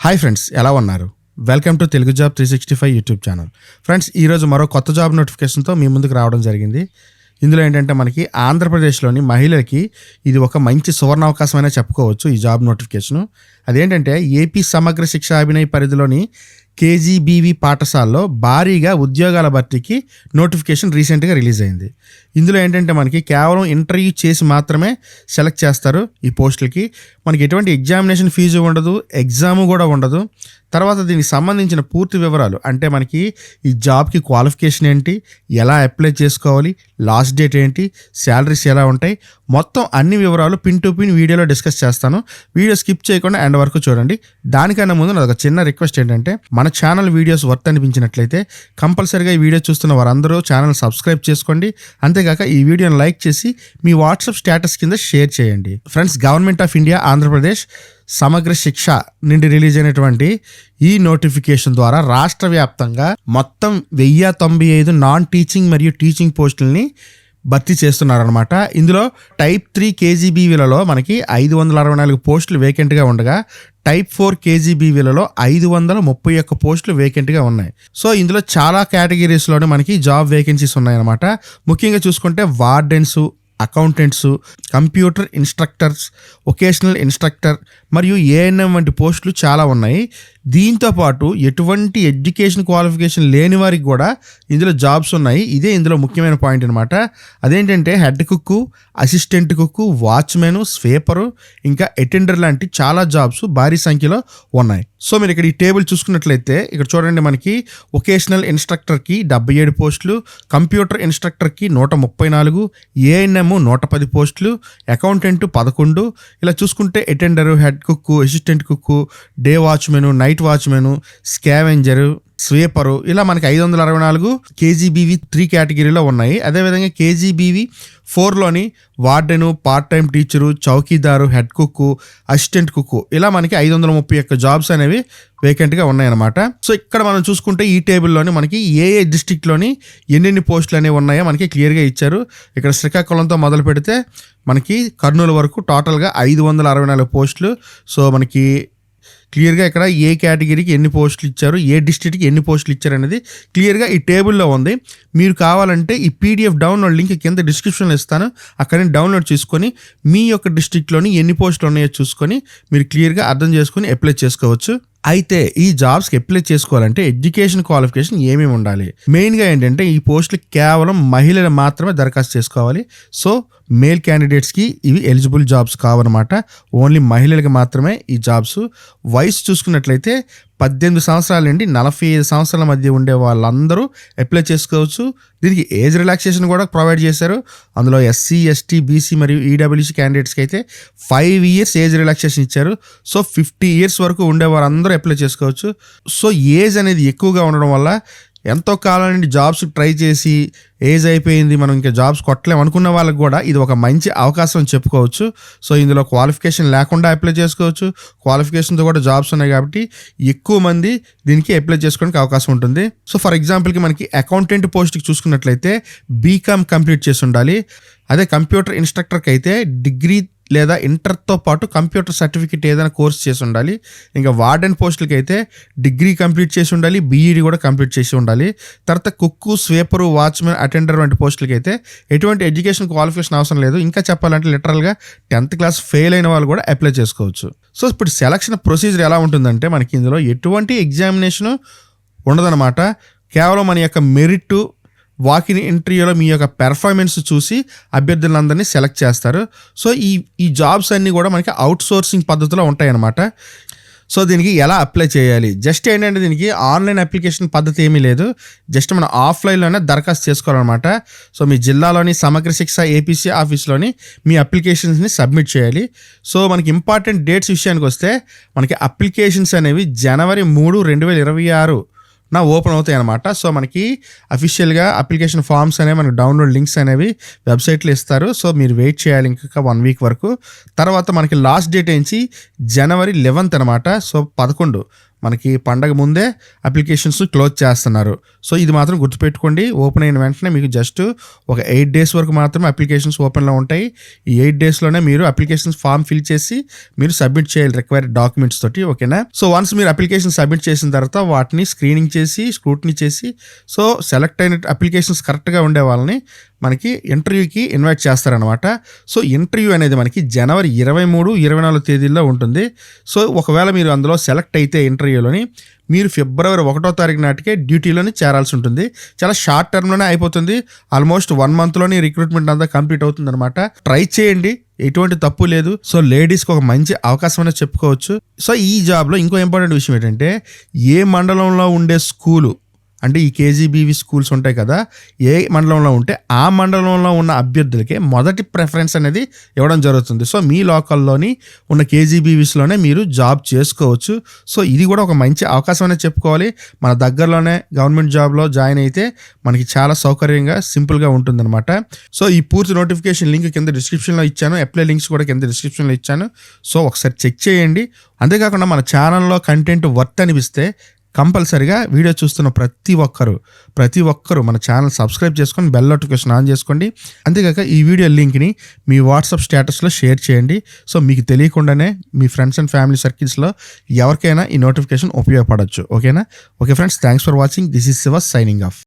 Hi friends, ఎలా ఉన్నారు? Welcome to Telugu job 365 YouTube channel. Friends, ఈరోజు మరో కొత్త జాబ్ నోటిఫికేషన్తో మీ ముందుకు రావడం జరిగింది. ఇందులో ఏంటంటే మనకి ఆంధ్రప్రదేశ్లోని మహిళలకి ఇది ఒక మంచి సువర్ణావకాశమైనా చెప్పుకోవచ్చు. ఈ జాబ్ నోటిఫికేషను అదేంటంటే ఏపీ సమగ్ర శిక్షా అభినయ పరిధిలోని కేజీబీవీ పాఠశాలలో భారీగా ఉద్యోగాల భర్తీకి నోటిఫికేషన్ రీసెంట్గా రిలీజ్ అయింది. ఇందులో ఏంటంటే మనకి కేవలం ఇంటర్వ్యూ చేసి మాత్రమే సెలెక్ట్ చేస్తారు. ఈ పోస్టులకి మనకి ఎటువంటి ఎగ్జామినేషన్ ఫీజు ఉండదు, ఎగ్జాము కూడా ఉండదు. తర్వాత దీనికి సంబంధించిన పూర్తి వివరాలు అంటే మనకి ఈ జాబ్కి క్వాలిఫికేషన్ ఏంటి, ఎలా అప్లై చేసుకోవాలి, లాస్ట్ డేట్ ఏంటి, శాలరీస్ ఎలా ఉంటాయి, మొత్తం అన్ని వివరాలు పిన్ టు పిన్ వీడియోలో డిస్కస్ చేస్తాను. వీడియో స్కిప్ చేయకుండా ఎండ్ వరకు చూడండి. దానికన్నా ముందు నాదొక చిన్న రిక్వెస్ట్ ఏంటంటే మన ఛానల్ వీడియోస్ వర్త్ అనిపించినట్లయితే కంపల్సరీగా ఈ వీడియో చూస్తున్న వారందరూ ఛానల్ సబ్స్క్రైబ్ చేసుకోండి. అంతేకాక ఈ వీడియోని లైక్ చేసి మీ వాట్సాప్ స్టేటస్ కింద షేర్ చేయండి. Friends, government of India Andhra Pradesh సమగ్ర శిక్ష నుండి రిలీజ్ అయినటువంటి ఈ నోటిఫికేషన్ ద్వారా రాష్ట్ర వ్యాప్తంగా మొత్తం 1095 నాన్ టీచింగ్ మరియు టీచింగ్ పోస్టులని భర్తీ చేస్తున్నారనమాట. ఇందులో టైప్ 3 కేజీబీవీలలో మనకి 564 పోస్టులు వేకెంట్గా ఉండగా టైప్ 4 కేజీబీవీలలో 531 పోస్టులు వేకెంట్గా ఉన్నాయి. సో ఇందులో చాలా కేటగిరీస్లోనే మనకి జాబ్ వేకెన్సీస్ ఉన్నాయన్నమాట. ముఖ్యంగా చూసుకుంటే wardens, accountants, computer instructors, vocational instructor మరియు ఏఎన్ఎం వంటి పోస్టులు చాలా ఉన్నాయి. దీంతోపాటు ఎటువంటి ఎడ్యుకేషన్ క్వాలిఫికేషన్ లేని వారికి కూడా ఇందులో జాబ్స్ ఉన్నాయి. ఇదే ఇందులో ముఖ్యమైన పాయింట్ అనమాట. అదేంటంటే హెడ్ కుక్కు, అసిస్టెంట్ కుక్కు, వాచ్మెన్, స్వీపరు, ఇంకా అటెండర్ లాంటి చాలా జాబ్స్ భారీ సంఖ్యలో ఉన్నాయి. సో మీరు ఇక్కడ ఈ టేబుల్ చూసుకున్నట్లయితే ఇక్కడ చూడండి, మనకి వొకేషనల్ ఇన్స్ట్రక్టర్కి 77 పోస్టులు, కంప్యూటర్ ఇన్స్ట్రక్టర్కి 134, ఏఎన్ఎం 110 పోస్టులు, అకౌంటెంట్ 11. ఇలా చూసుకుంటే attender, head cook, assistant cook, day watchman, night watchman, scavenger, sweeper, ఇలా మనకి 564 కేజీబీవీ 3 కేటగిరీలో ఉన్నాయి. అదేవిధంగా కేజీబీవీ 4లోని వార్డెను, పార్ట్ టైం టీచరు, చౌకీదారు, హెడ్ కుక్కు, అసిస్టెంట్ కుక్కు, ఇలా మనకి 531 జాబ్స్ అనేవి వేకెంట్గా ఉన్నాయన్నమాట. సో ఇక్కడ మనం చూసుకుంటే ఈ టేబుల్లోని మనకి ఏ డిస్ట్రిక్ట్లోని ఎన్నెన్ని పోస్టులు అనేవి ఉన్నాయో మనకి క్లియర్గా ఇచ్చారు. ఇక్కడ శ్రీకాకుళంతో మొదలు పెడితే మనకి కర్నూలు వరకు టోటల్గా 564 పోస్టులు. సో మనకి క్లియర్గా ఇక్కడ ఏ కేటగిరీకి ఎన్ని పోస్టులు ఇచ్చారు, ఏ డిస్ట్రిక్ట్కి ఎన్ని పోస్టులు ఇచ్చారు అనేది క్లియర్గా ఈ టేబుల్లో ఉంది. మీరు కావాలంటే ఈ పీడిఎఫ్ డౌన్లోడ్ లింక్ కింద డిస్క్రిప్షన్లో ఇస్తాను, అక్కడి డౌన్లోడ్ చేసుకొని మీ యొక్క డిస్ట్రిక్ట్లోని ఎన్ని పోస్టులు ఉన్నాయో చూసుకొని మీరు క్లియర్గా అర్థం చేసుకొని అప్లై చేసుకోవచ్చు. అయితే ఈ జాబ్స్కి అప్లై చేసుకోవాలంటే ఎడ్యుకేషన్ క్వాలిఫికేషన్ ఏమేమి ఉండాలి? మెయిన్గా ఏంటంటే ఈ పోస్టులు కేవలం మహిళలు మాత్రమే దరఖాస్తు చేసుకోవాలి. సో మేల్ క్యాండిడేట్స్కి ఇవి ఎలిజిబుల్ జాబ్స్ కావన్నమాట. ఓన్లీ మహిళలకు మాత్రమే ఈ జాబ్స్. వయసు చూసుకున్నట్లయితే 18 సంవత్సరాల నుండి 45 సంవత్సరాల మధ్య ఉండే వాళ్ళందరూ అప్లై చేసుకోవచ్చు. దీనికి ఏజ్ రిలాక్సేషన్ కూడా ప్రొవైడ్ చేశారు. అందులో ఎస్సీ, ఎస్టీ, బీసీ మరియు ఈడబ్ల్యూసీ క్యాండిడేట్స్కి అయితే 5 years ఏజ్ రిలాక్సేషన్ ఇచ్చారు. సో 50 years వరకు ఉండే వారందరూ అప్లై చేసుకోవచ్చు. సో ఏజ్ అనేది ఎక్కువగా ఉండడం వల్ల ఎంతో కాలం నుండి జాబ్స్ ట్రై చేసి ఏజ్ అయిపోయింది, మనం ఇంకా జాబ్స్ కొట్టలేం అనుకున్న వాళ్ళకి కూడా ఇది ఒక మంచి అవకాశం అని చెప్పుకోవచ్చు. సో ఇందులో క్వాలిఫికేషన్ లేకుండా అప్లై చేసుకోవచ్చు, క్వాలిఫికేషన్తో కూడా జాబ్స్ ఉన్నాయి కాబట్టి ఎక్కువ మంది దీనికి అప్లై చేసుకోవడానికి అవకాశం ఉంటుంది. సో ఫర్ ఎగ్జాంపుల్కి మనకి అకౌంటెంట్ పోస్ట్కి చూసుకున్నట్లయితే బీకామ్ కంప్లీట్ చేసి ఉండాలి. అదే కంప్యూటర్ ఇన్స్ట్రక్టర్కి అయితే డిగ్రీ లేదా ఇంటర్తో పాటు కంప్యూటర్ సర్టిఫికేట్ ఏదైనా కోర్స్ చేసి ఉండాలి. ఇంకా వార్డెన్ పోస్టులకి అయితే డిగ్రీ కంప్లీట్ చేసి ఉండాలి, బీఈడీ కూడా కంప్లీట్ చేసి ఉండాలి. తర్వాత కుక్కు, స్వీపరు, వాచ్మెన్, అటెండర్ వంటి పోస్టులకి అయితే ఎటువంటి ఎడ్యుకేషన్ క్వాలిఫికేషన్ అవసరం లేదు. ఇంకా చెప్పాలంటే లిటరల్గా 10th క్లాస్ ఫెయిల్ అయిన వాళ్ళు కూడా అప్లై చేసుకోవచ్చు. సో ఇప్పుడు సెలక్షన్ ప్రొసీజర్ ఎలా ఉంటుందంటే మనకి ఇందులో ఎటువంటి ఎగ్జామినేషను ఉండదన్నమాట. కేవలం మన యొక్క మెరిట్, వాకిన్ ఇంటర్వ్యూలో మీ యొక్క పెర్ఫార్మెన్స్ చూసి అభ్యర్థులందరినీ సెలెక్ట్ చేస్తారు. సో ఈ జాబ్స్ అన్నీ కూడా మనకి అవుట్ సోర్సింగ్ పద్ధతిలో ఉంటాయన్నమాట. సో దీనికి ఎలా అప్లై చేయాలి? జస్ట్ ఏంటంటే దీనికి ఆన్లైన్ అప్లికేషన్ పద్ధతి ఏమీ లేదు. జస్ట్ మనం ఆఫ్లైన్లోనే దరఖాస్తు చేసుకోవాలన్నమాట. సో మీ జిల్లాలోని సమగ్ర శిక్ష ఏపీసీ ఆఫీస్లోని మీ అప్లికేషన్స్ని సబ్మిట్ చేయాలి. సో మనకి ఇంపార్టెంట్ డేట్స్ విషయానికి వస్తే మనకి అప్లికేషన్స్ అనేవి జనవరి 3, 2026 ఓపెన్ అవుతాయి అనమాట. సో మనకి అఫీషియల్గా అప్లికేషన్ ఫామ్స్ అనేవి మనకి డౌన్లోడ్ లింక్స్ అనేవి వెబ్సైట్లో ఇస్తారు. సో మీరు వెయిట్ చేయాలి ఇంకా 1 week వరకు. తర్వాత మనకి లాస్ట్ డేట్ నుంచి జనవరి 11th అనమాట. సో 11 మనకి పండగ ముందే అప్లికేషన్స్ క్లోజ్ చేస్తున్నారు. సో ఇది మాత్రం గుర్తుపెట్టుకోండి. ఓపెన్ అయిన వెంటనే మీకు జస్ట్ ఒక 8 days వరకు మాత్రమే అప్లికేషన్స్ ఓపెన్లో ఉంటాయి. ఈ 8 daysలోనే మీరు అప్లికేషన్స్ ఫామ్ ఫిల్ చేసి మీరు సబ్మిట్ చేయాలి రిక్వైర్డ్ డాక్యుమెంట్స్ తోటి. ఓకేనా? సో వన్స్ మీరు అప్లికేషన్ సబ్మిట్ చేసిన తర్వాత వాటిని స్క్రీనింగ్ చేసి స్క్రూటినీ చేసి సో సెలెక్ట్ అయిన అప్లికేషన్స్ కరెక్ట్గా ఉండే వాళ్ళని మనకి ఇంటర్వ్యూకి ఇన్వైట్ చేస్తారనమాట. సో ఇంటర్వ్యూ అనేది మనకి జనవరి 23, 24 తేదీల్లో ఉంటుంది. సో ఒకవేళ మీరు అందులో సెలెక్ట్ అయితే ఇంటర్వ్యూలోని మీరు ఫిబ్రవరి 1వ తారీఖు నాటికే డ్యూటీలోని చేరాల్సి ఉంటుంది. చాలా షార్ట్ టర్మ్లోనే అయిపోతుంది. ఆల్మోస్ట్ 1 monthలోని రిక్రూట్మెంట్ అంతా కంప్లీట్ అవుతుంది అనమాట. ట్రై చేయండి, ఎటువంటి తప్పు లేదు. సో లేడీస్కి ఒక మంచి అవకాశం అనేది చెప్పుకోవచ్చు. సో ఈ జాబ్లో ఇంకో ఇంపార్టెంట్ విషయం ఏంటంటే ఏ మండలంలో ఉండే స్కూలు అంటే ఈ కేజీబీవీ స్కూల్స్ ఉంటాయి కదా, ఏ మండలంలో ఉంటే ఆ మండలంలో ఉన్న అభ్యర్థులకే మొదటి ప్రిఫరెన్స్ అనేది ఇవ్వడం జరుగుతుంది. సో మీ లోకల్లోని ఉన్న కేజీబీవీస్లోనే మీరు జాబ్ చేసుకోవచ్చు. సో ఇది కూడా ఒక మంచి అవకాశం అనేది చెప్పుకోవాలి. మన దగ్గరలోనే గవర్నమెంట్ జాబ్లో జాయిన్ అయితే మనకి చాలా సౌకర్యంగా సింపుల్గా ఉంటుందన్నమాట. సో ఈ పూర్తి నోటిఫికేషన్ లింక్ కింద డిస్క్రిప్షన్లో ఇచ్చాను, అప్లై లింక్స్ కూడా కింద డిస్క్రిప్షన్లో ఇచ్చాను. సో ఒకసారి చెక్ చేయండి. అంతేకాకుండా మన ఛానల్లో కంటెంట్ వర్త్ అనిపిస్తే కంపల్సరిగా వీడియో చూస్తున్న ప్రతి ఒక్కరు మన ఛానల్ సబ్స్క్రైబ్ చేసుకొని బెల్ నోటిఫికేషన్ ఆన్ చేసుకోండి. అంతేకాక ఈ వీడియో లింక్ని మీ వాట్సాప్ స్టేటస్లో షేర్ చేయండి. సో మీకు తెలియకుండానే మీ ఫ్రెండ్స్ అండ్ ఫ్యామిలీ సర్కిల్స్లో ఎవరికైనా ఈ నోటిఫికేషన్ ఉపయోగపడవచ్చు. ఓకేనా? Okay friends, thanks for watching. This is Shiva signing off.